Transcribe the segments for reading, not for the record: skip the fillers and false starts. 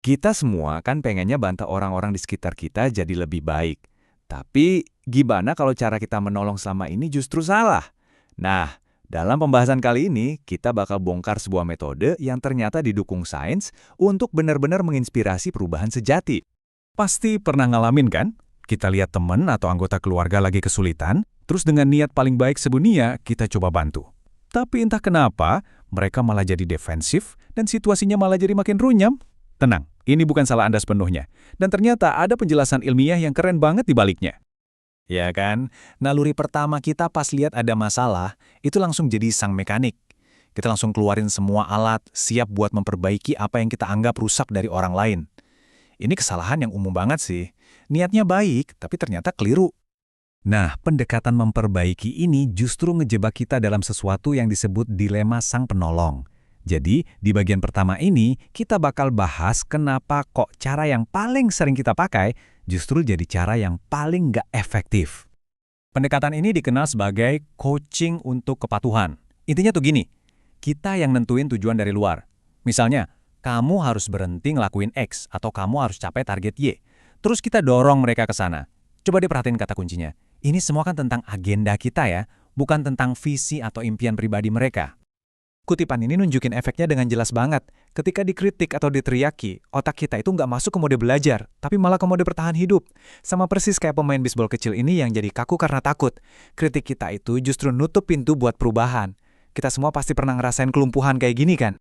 Kita semua kan pengennya bantu orang-orang di sekitar kita jadi lebih baik. Tapi gimana kalau cara kita menolong selama ini justru salah? Nah, dalam pembahasan kali ini, kita bakal bongkar sebuah metode yang ternyata didukung sains untuk benar-benar menginspirasi perubahan sejati. Pasti pernah ngalamin kan? Kita lihat teman atau anggota keluarga lagi kesulitan, terus dengan niat paling baik sedunia, kita coba bantu. Tapi entah kenapa, mereka malah jadi defensif dan situasinya malah jadi makin runyam. Tenang, ini bukan salah Anda sepenuhnya. Dan ternyata ada penjelasan ilmiah yang keren banget di baliknya. Ya kan? Naluri pertama kita pas lihat ada masalah, itu langsung jadi sang mekanik. Kita langsung keluarin semua alat, siap buat memperbaiki apa yang kita anggap rusak dari orang lain. Ini kesalahan yang umum banget sih. Niatnya baik, tapi ternyata keliru. Nah, pendekatan memperbaiki ini justru ngejebak kita dalam sesuatu yang disebut dilema sang penolong. Jadi, di bagian pertama ini, kita bakal bahas kenapa kok cara yang paling sering kita pakai justru jadi cara yang paling nggak efektif. Pendekatan ini dikenal sebagai coaching untuk kepatuhan. Intinya tuh gini, kita yang nentuin tujuan dari luar. Misalnya, kamu harus berhenti ngelakuin X atau kamu harus capai target Y. Terus kita dorong mereka ke sana. Coba diperhatiin kata kuncinya. Ini semua kan tentang agenda kita ya, bukan tentang visi atau impian pribadi mereka. Kutipan ini nunjukin efeknya dengan jelas banget. Ketika dikritik atau diteriaki, otak kita itu nggak masuk ke mode belajar, tapi malah ke mode bertahan hidup. Sama persis kayak pemain bisbol kecil ini yang jadi kaku karena takut. Kritik kita itu justru nutup pintu buat perubahan. Kita semua pasti pernah ngerasain kelumpuhan kayak gini kan?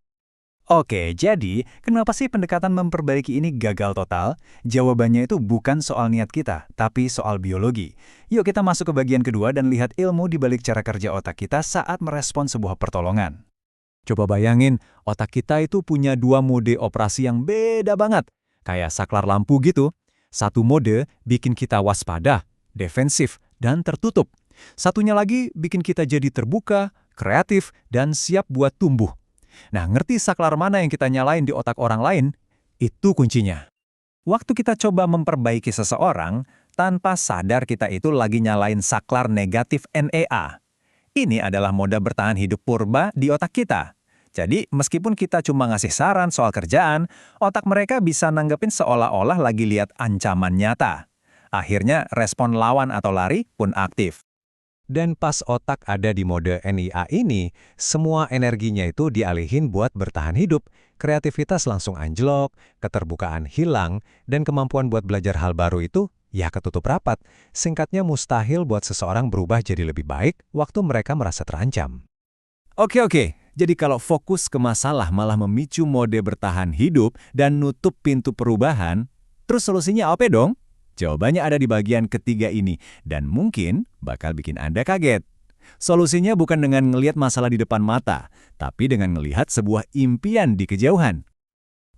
Oke, jadi kenapa sih pendekatan memperbaiki ini gagal total? Jawabannya itu bukan soal niat kita, tapi soal biologi. Yuk kita masuk ke bagian kedua dan lihat ilmu di balik cara kerja otak kita saat merespon sebuah pertolongan. Coba bayangin, otak kita itu punya dua mode operasi yang beda banget. Kayak saklar lampu gitu. Satu mode bikin kita waspada, defensif, dan tertutup. Satunya lagi bikin kita jadi terbuka, kreatif, dan siap buat tumbuh. Nah, ngerti saklar mana yang kita nyalain di otak orang lain? Itu kuncinya. Waktu kita coba memperbaiki seseorang, tanpa sadar kita itu lagi nyalain saklar negatif NEA. Ini adalah mode bertahan hidup purba di otak kita. Jadi, meskipun kita cuma ngasih saran soal kerjaan, otak mereka bisa nanggepin seolah-olah lagi lihat ancaman nyata. Akhirnya, respon lawan atau lari pun aktif. Dan pas otak ada di mode NEA ini, semua energinya itu dialihin buat bertahan hidup. Kreativitas langsung anjlok, keterbukaan hilang, dan kemampuan buat belajar hal baru itu ya ketutup rapat. Singkatnya mustahil buat seseorang berubah jadi lebih baik waktu mereka merasa terancam. Oke. Jadi kalau fokus ke masalah malah memicu mode bertahan hidup dan nutup pintu perubahan, terus solusinya apa dong? Jawabannya ada di bagian ketiga ini, dan mungkin bakal bikin Anda kaget. Solusinya bukan dengan ngelihat masalah di depan mata, tapi dengan ngelihat sebuah impian di kejauhan.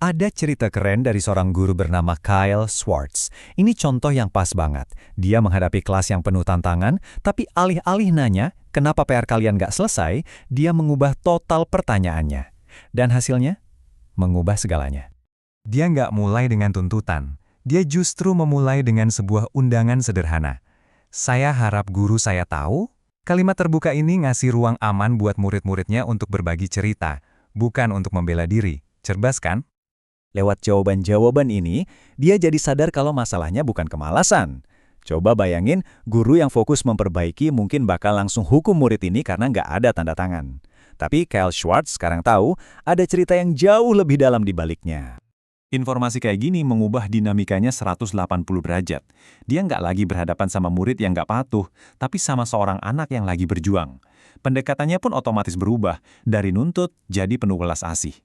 Ada cerita keren dari seorang guru bernama Kyle Schwartz. Ini contoh yang pas banget. Dia menghadapi kelas yang penuh tantangan, tapi alih-alih nanya, kenapa PR kalian nggak selesai, dia mengubah total pertanyaannya. Dan hasilnya? Mengubah segalanya. Dia nggak mulai dengan tuntutan. Dia justru memulai dengan sebuah undangan sederhana. Saya harap guru saya tahu. Kalimat terbuka ini ngasih ruang aman buat murid-muridnya untuk berbagi cerita, bukan untuk membela diri. Cerdas kan? Lewat jawaban-jawaban ini, dia jadi sadar kalau masalahnya bukan kemalasan. Coba bayangin, guru yang fokus memperbaiki mungkin bakal langsung hukum murid ini karena nggak ada tanda tangan. Tapi Kyle Schwartz sekarang tahu, ada cerita yang jauh lebih dalam di baliknya. Informasi kayak gini mengubah dinamikanya 180 derajat. Dia nggak lagi berhadapan sama murid yang nggak patuh, tapi sama seorang anak yang lagi berjuang. Pendekatannya pun otomatis berubah, dari nuntut jadi penuh welas asih.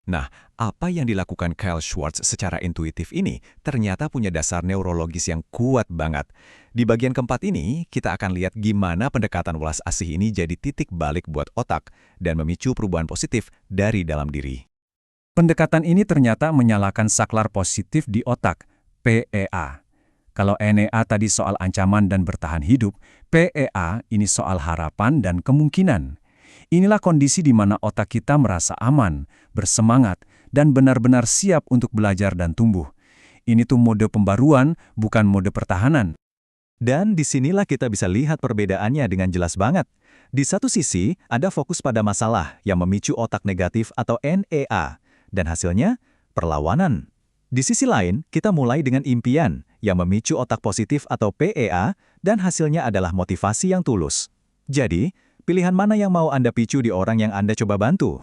Nah, apa yang dilakukan Kyle Schwartz secara intuitif ini ternyata punya dasar neurologis yang kuat banget. Di bagian keempat ini, kita akan lihat gimana pendekatan welas asih ini jadi titik balik buat otak dan memicu perubahan positif dari dalam diri. Pendekatan ini ternyata menyalakan saklar positif di otak, PEA. Kalau NEA tadi soal ancaman dan bertahan hidup, PEA ini soal harapan dan kemungkinan. Inilah kondisi di mana otak kita merasa aman, bersemangat, dan benar-benar siap untuk belajar dan tumbuh. Ini tuh mode pembaruan, bukan mode pertahanan. Dan disinilah kita bisa lihat perbedaannya dengan jelas banget. Di satu sisi, ada fokus pada masalah yang memicu otak negatif atau NEA. Dan hasilnya, perlawanan. Di sisi lain, kita mulai dengan impian yang memicu otak positif atau PEA dan hasilnya adalah motivasi yang tulus. Jadi, pilihan mana yang mau Anda picu di orang yang Anda coba bantu?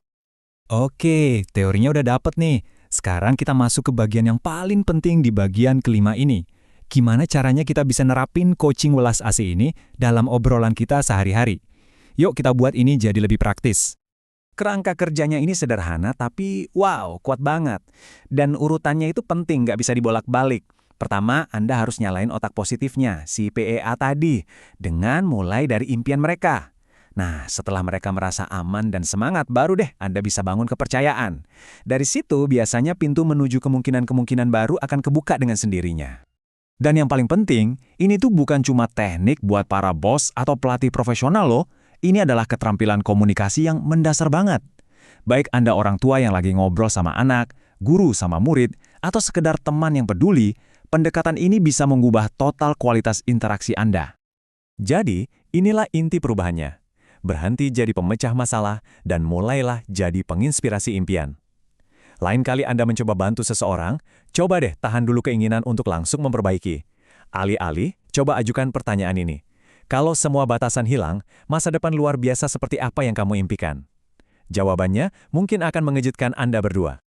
Oke, teorinya udah dapet nih. Sekarang kita masuk ke bagian yang paling penting di bagian kelima ini. Gimana caranya kita bisa nerapin coaching welas asih ini dalam obrolan kita sehari-hari? Yuk kita buat ini jadi lebih praktis. Kerangka kerjanya ini sederhana tapi wow, kuat banget. Dan urutannya itu penting, nggak bisa dibolak-balik. Pertama, Anda harus nyalain otak positifnya, si PEA tadi, dengan mulai dari impian mereka. Nah, setelah mereka merasa aman dan semangat, baru deh Anda bisa bangun kepercayaan. Dari situ, biasanya pintu menuju kemungkinan-kemungkinan baru akan kebuka dengan sendirinya. Dan yang paling penting, ini tuh bukan cuma teknik buat para bos atau pelatih profesional loh. Ini adalah keterampilan komunikasi yang mendasar banget. Baik Anda orang tua yang lagi ngobrol sama anak, guru sama murid, atau sekedar teman yang peduli, pendekatan ini bisa mengubah total kualitas interaksi Anda. Jadi, inilah inti perubahannya. Berhenti jadi pemecah masalah dan mulailah jadi penginspirasi impian. Lain kali Anda mencoba bantu seseorang, coba deh tahan dulu keinginan untuk langsung memperbaiki. Alih-alih, coba ajukan pertanyaan ini. Kalau semua batasan hilang, masa depan luar biasa seperti apa yang kamu impikan? Jawabannya mungkin akan mengejutkan Anda berdua.